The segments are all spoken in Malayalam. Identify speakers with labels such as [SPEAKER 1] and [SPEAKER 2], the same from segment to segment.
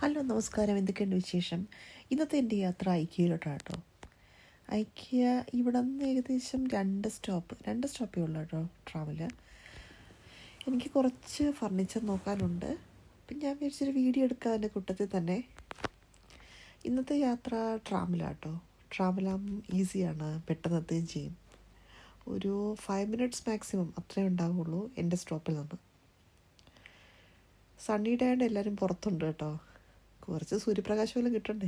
[SPEAKER 1] ഹലോ നമസ്കാരം, എന്തൊക്കെയുണ്ട് വിശേഷം? ഇന്നത്തെ എൻ്റെ യാത്ര ഐക്യയിലോട്ടാണ് കേട്ടോ. ഐക്യ ഇവിടെ നിന്ന് ഏകദേശം രണ്ട് സ്റ്റോപ്പേ ഉള്ളൂ കേട്ടോ ട്രാവല്. എനിക്ക് കുറച്ച് ഫർണിച്ചർ നോക്കാനുണ്ട്. അപ്പം ഞാൻ വിചാരിച്ചൊരു വീഡിയോ എടുക്കുക അതിൻ്റെ കൂട്ടത്തിൽ തന്നെ. ഇന്നത്തെ യാത്ര ട്രാമിലാണ് കേട്ടോ. ട്രാവലാകുമ്പം ഈസിയാണ്, പെട്ടെന്ന് എത്തുകയും ചെയ്യും. ഒരു 5 മിനിറ്റ്സ് മാക്സിമം അത്രേ ഉണ്ടാവുള്ളൂ എൻ്റെ സ്റ്റോപ്പിൽ നിന്ന്. സണ്ണി ഡേ ആയതുകൊണ്ട് എല്ലാവരും പുറത്തുണ്ട് കേട്ടോ. കുറച്ച് സൂര്യപ്രകാശമെല്ലാം കിട്ടണ്ടേ.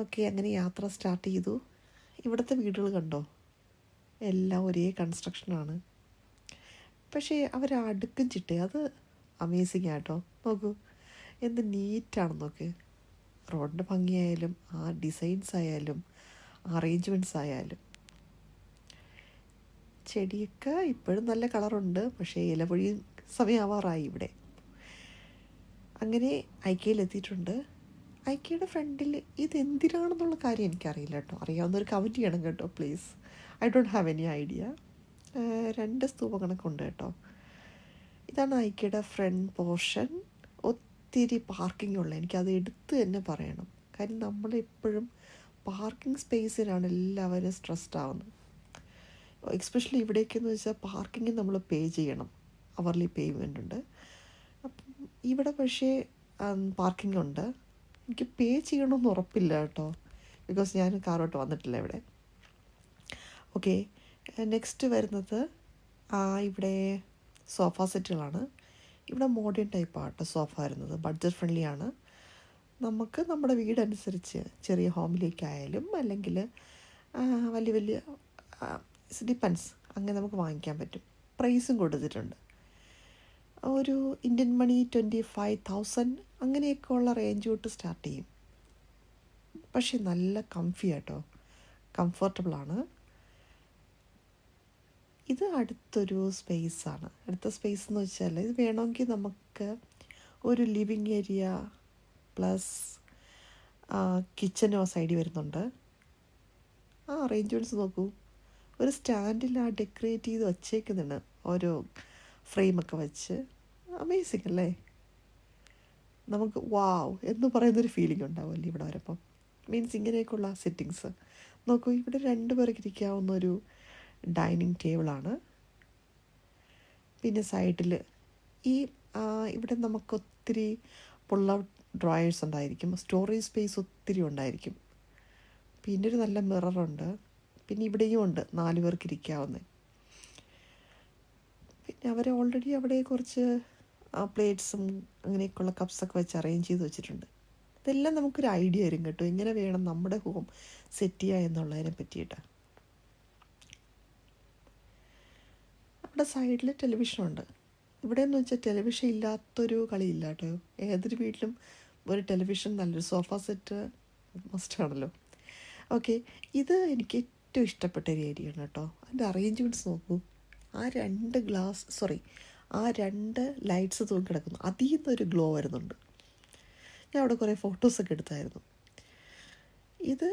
[SPEAKER 1] ഓക്കെ, അങ്ങനെ യാത്ര സ്റ്റാർട്ട് ചെയ്തു. ഇവിടുത്തെ വീടുകൾ കണ്ടോ, എല്ലാം ഒരേ കൺസ്ട്രക്ഷനാണ്. പക്ഷേ അവർ അടുക്കും ചിട്ടേ, അത് അമേസിങ് ആട്ടോ. നോക്കൂ എന്ത് നീറ്റാണെന്ന് നോക്ക്. റോഡിൻ്റെ ഭംഗിയായാലും ആ ഡിസൈൻസ് ആയാലും അറേഞ്ച്മെൻറ്റ്സ് ആയാലും. ചെടിയൊക്കെ ഇപ്പോഴും നല്ല കളറുണ്ട്, പക്ഷേ ഇലപൊഴി സമയമാവാറായി ഇവിടെ. അങ്ങനെ ഐക്യയിലെത്തിയിട്ടുണ്ട്. ഐക്യയുടെ ഫ്രണ്ടിൽ ഇതെന്തിനാണെന്നുള്ള കാര്യം എനിക്കറിയില്ല കേട്ടോ. അറിയാവുന്നൊരു കമൻറ്റ് ചെയ്യണം കേട്ടോ please. I don't have any idea. 2 stupa കണക്കുണ്ട് കേട്ടോ. ഇതാണ് ഐക്യയുടെ ഫ്രണ്ട് പോർഷൻ. ഒത്തിരി പാർക്കിംഗ് ഉള്ളത്, എനിക്കത് എടുത്ത് തന്നെ പറയണം. കാര്യം നമ്മളെപ്പോഴും പാർക്കിംഗ് സ്പേസിനാണ് എല്ലാവരും സ്ട്രെസ്ഡ് ആവുന്നത്. എക്സ്പെഷ്യലി ഇവിടേക്കെന്ന് വെച്ചാൽ പാർക്കിംഗ് നമ്മൾ പേ ചെയ്യണം, അവർലി പേയ്മെൻ്റ് ഉണ്ട്. അപ്പം ഇവിടെ പക്ഷേ പാർക്കിംഗ് ഉണ്ട്. എനിക്ക് പേ ചെയ്യണമെന്ന് ഉറപ്പില്ല കേട്ടോ, ബിക്കോസ് ഞാൻ കാറോട്ട് വന്നിട്ടില്ല ഇവിടെ. ഓക്കെ, നെക്സ്റ്റ് വരുന്നത് ഇവിടെ സോഫ സെറ്റുകളാണ്. ഇവിടെ മോഡേൺ ടൈപ്പാണ് കേട്ടോ സോഫ വരുന്നത്. ബഡ്ജറ്റ് ഫ്രണ്ട്ലി ആണ്. നമുക്ക് നമ്മുടെ വീടനുസരിച്ച് ചെറിയ ഹോമിലേക്കായാലും അല്ലെങ്കിൽ വലിയ വലിയ ഡിപ്പെൻസ് അങ്ങനെ നമുക്ക് വാങ്ങിക്കാൻ പറ്റും. പ്രൈസും കൊടുത്തിട്ടുണ്ട്. ഒരു ഇന്ത്യൻ മണി 25,000 അങ്ങനെയൊക്കെ ഉള്ള റേഞ്ച് തൊട്ട് സ്റ്റാർട്ട് ചെയ്യും. പക്ഷേ നല്ല കംഫി ആട്ടോ, കംഫർട്ടബിളാണ്. ഇത് അടുത്തൊരു സ്പേസാണ്. അടുത്ത സ്പേസ് എന്ന് വെച്ചാൽ ഇത് വേണമെങ്കിൽ നമുക്ക് ഒരു ലിവിങ് ഏരിയ പ്ലസ് കിച്ചനോ സൈഡിൽ വരുന്നുണ്ട്. ആ അറേഞ്ച്മെൻറ്റ്സ് നോക്കൂ. ഒരു സ്റ്റാൻഡിൽ ഡെക്കറേറ്റ് ചെയ്ത് വച്ചേക്കുന്നുണ്ട്, ഓരോ ഫ്രെയിമൊക്കെ വെച്ച്. അമേസിങ് അല്ലേ? നമുക്ക് വാവ് എന്ന് പറയുന്നൊരു ഫീലിംഗ് ഉണ്ടാവുമല്ലേ ഇവിടെ വരുമ്പം. മീൻസ് ഇങ്ങനെയൊക്കെയുള്ള സെറ്റിങ്സ് നോക്കൂ. ഇവിടെ 2 പേർക്ക് ഇരിക്കാവുന്ന ഒരു ഡൈനിങ് ടേബിളാണ്. പിന്നെ സൈഡിൽ ഈ ഇവിടെ നമുക്ക് ഒത്തിരി പുൾ ഔട്ട് ഡ്രോയേഴ്സ് ഉണ്ടായിരിക്കും. സ്റ്റോറേജ് സ്പേസ് ഒത്തിരി ഉണ്ടായിരിക്കും. പിന്നെ ഒരു നല്ല മിററുണ്ട്. പിന്നെ ഇവിടെയും ഉണ്ട് 4 പേർക്ക് ഇരിക്കാവുന്നത്. പിന്നെ അവർ ഓൾറെഡി അവിടെ കുറച്ച് പ്ലേറ്റ്സും അങ്ങനെയൊക്കെയുള്ള കപ്സൊക്കെ വെച്ച് അറേഞ്ച് ചെയ്ത് വെച്ചിട്ടുണ്ട്. ഇതെല്ലാം നമുക്കൊരു ഐഡിയ വരും കേട്ടോ, എങ്ങനെ വേണം നമ്മുടെ ഹോം സെറ്റ് ചെയ്യുക എന്നുള്ളതിനെ പറ്റിയിട്ട്. അവിടെ സൈഡിൽ ടെലിവിഷനുണ്ട്. ഇവിടെ എന്ന് വെച്ചാൽ ടെലിവിഷൻ ഇല്ലാത്തൊരു കളിയില്ല കേട്ടോ. ഏതൊരു വീട്ടിലും ഒരു ടെലിവിഷൻ, നല്ലൊരു സോഫ സെറ്റ് മസ്റ്റാണല്ലോ. ഓക്കെ, ഇത് എനിക്ക് ഏറ്റവും ഇഷ്ടപ്പെട്ട ഒരു ഏരിയയാണ് കേട്ടോ. അതിൻ്റെ അറേഞ്ച്മെൻറ്റ്സ് നോക്കൂ. ആ 2 ലൈറ്റ്സ് തൂങ്ങി കിടക്കുന്നു, അതിൽ നിന്നൊരു ഗ്ലോ വരുന്നുണ്ട്. ഞാൻ അവിടെ കുറേ ഫോട്ടോസൊക്കെ എടുത്തായിരുന്നു. ഇത്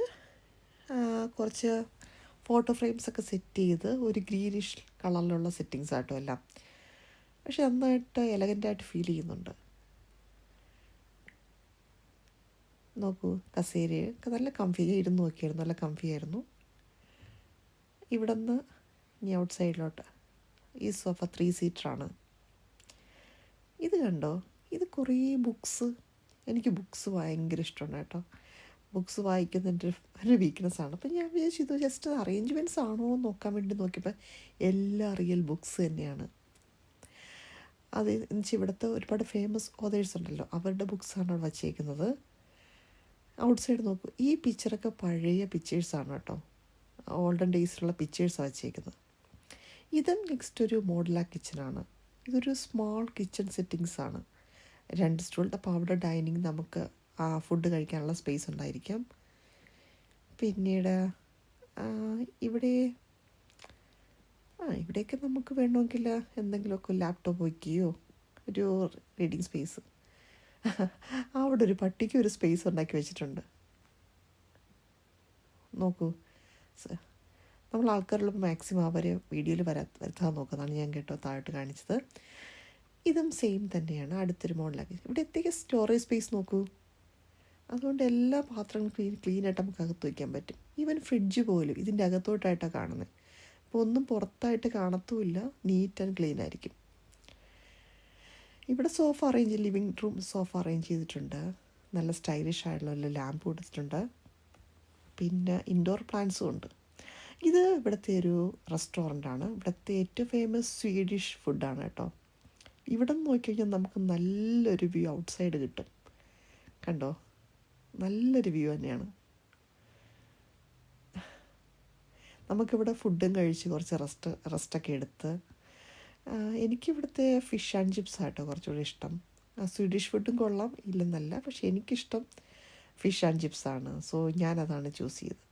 [SPEAKER 1] കുറച്ച് ഫോട്ടോ ഫ്രെയിംസൊക്കെ സെറ്റ് ചെയ്ത് ഒരു ഗ്രീനിഷ് കളറിലുള്ള സെറ്റിങ്സ് ആട്ടോ എല്ലാം. പക്ഷെ നന്നായിട്ട് എലഗൻ്റായിട്ട് ഫീൽ ചെയ്യുന്നുണ്ട്. നോക്കൂ, കസേരയൊക്കെ നല്ല കംഫി. ഇരുന്ന് നോക്കിയായിരുന്നു, നല്ല കംഫി ആയിരുന്നു. ഇവിടെ നിന്ന് ഇനി ഔട്ട് സൈഡിലോട്ട് ഈ സോഫ 3 സീറ്ററാണ്. ഇത് കണ്ടോ, ഇത് കുറേ ബുക്സ്. എനിക്ക് ബുക്സ് ഭയങ്കര ഇഷ്ടമാണ് കേട്ടോ. ബുക്സ് വായിക്കുന്നതിൻ്റെ ഒരു വീക്ക്നെസ്സാണ്. അപ്പം ഞാൻ വിചാരിച്ചു ഇത് ജസ്റ്റ് അറേഞ്ച്മെൻറ്റ്സ് ആണോ എന്ന് നോക്കാൻ വേണ്ടി നോക്കിയപ്പോൾ എല്ലാ റിയൽ ബുക്സ് തന്നെയാണ്. അത് എന്നുവെച്ചാൽ ഇവിടുത്തെ ഒരുപാട് ഫേമസ് ഓതേഴ്സ് ഉണ്ടല്ലോ, അവരുടെ ബുക്സാണ് അവിടെ വച്ചേക്കുന്നത്. ഔട്ട് സൈഡ് നോക്കൂ, ഈ പിക്ചറൊക്കെ പഴയ പിക്ചേഴ്സാണ് കേട്ടോ. ഓൾഡൻ ഡേയ്സിലുള്ള പിക്ചേഴ്സാണ് വച്ചേക്കുന്നത്. ഇതും നെക്സ്റ്റ് ഒരു മോഡുലാർ കിച്ചനാണ്. ഇതൊരു സ്മോൾ കിച്ചൺ സെറ്റിങ്സാണ്. 2 സ്റ്റൂൾ. അപ്പോൾ അവിടെ ഡൈനിങ് നമുക്ക് ഫുഡ് കഴിക്കാനുള്ള സ്പേസ് ഉണ്ടായിരിക്കാം. പിന്നീട് ഇവിടെ ഇവിടെയൊക്കെ നമുക്ക് വേണമെങ്കിൽ എന്തെങ്കിലുമൊക്കെ ലാപ്ടോപ്പ് വയ്ക്കുകയോ ഒരു റീഡിങ് സ്പേസ്. അവിടെ ഒരു പട്ടിക്ക് ഒരു സ്പേസ് ഉണ്ടാക്കി വെച്ചിട്ടുണ്ട്. നോക്കൂ, നമ്മൾ ആൾക്കാരുള്ള മാക്സിമം അവർ വീഡിയോയിൽ വരുത്താൻ നോക്കുന്നതാണ് ഞാൻ കേട്ടോ താഴോട്ട് കാണിച്ചത്. ഇതും സെയിം തന്നെയാണ്, അടുത്തൊരു മോഡലാക്കി. ഇവിടെ എത്തിക്ക് സ്റ്റോറേജ് സ്പേസ് നോക്കൂ. അതുകൊണ്ട് എല്ലാ പാത്രങ്ങളും ക്ലീനായിട്ട് നമുക്ക് അകത്ത് വയ്ക്കാൻ പറ്റും. ഈവൻ ഫ്രിഡ്ജ് പോലും ഇതിൻ്റെ അകത്തോട്ടായിട്ടാണ് കാണുന്നത്. അപ്പോൾ ഒന്നും പുറത്തായിട്ട് കാണത്തുമില്ല, നീറ്റ് ആൻഡ് ക്ലീൻ ആയിരിക്കും. ഇവിടെ sofa living room sofa arrange ചെയ്തിട്ടുണ്ട്. നല്ല സ്റ്റൈലിഷ് ആയിട്ടുള്ള ലാമ്പ് കൊടുത്തിട്ടുണ്ട്. പിന്നെ ഇൻഡോർ പ്ലാന്റ്സും ഉണ്ട്. ഇത് ഇവിടുത്തെ ഒരു റെസ്റ്റോറൻ്റാണ്. ഇവിടുത്തെ ഏറ്റവും ഫേമസ് സ്വീഡിഷ് ഫുഡാണ് കേട്ടോ. ഇവിടെ നിന്ന് നോക്കിക്കഴിഞ്ഞാൽ നമുക്ക് നല്ലൊരു വ്യൂ ഔട്ട് സൈഡ് കിട്ടും. കണ്ടോ, നല്ലൊരു വ്യൂ തന്നെയാണ്. നമുക്കിവിടെ ഫുഡും കഴിച്ച് കുറച്ച് റെസ്റ്റൊക്കെ എടുത്ത്, എനിക്കിവിടുത്തെ ഫിഷ് ആൻഡ് ചിപ്സ് ആട്ടോ കുറച്ചുകൂടി ഇഷ്ടം. സ്വീഡിഷ് ഫുഡും കൊള്ളാം, ഇല്ലെന്നല്ല, പക്ഷേ എനിക്കിഷ്ടം ഫിഷ് ആൻഡ് ചിപ്സാണ്. സോ ഞാനതാണ് ചൂസ് ചെയ്തത്.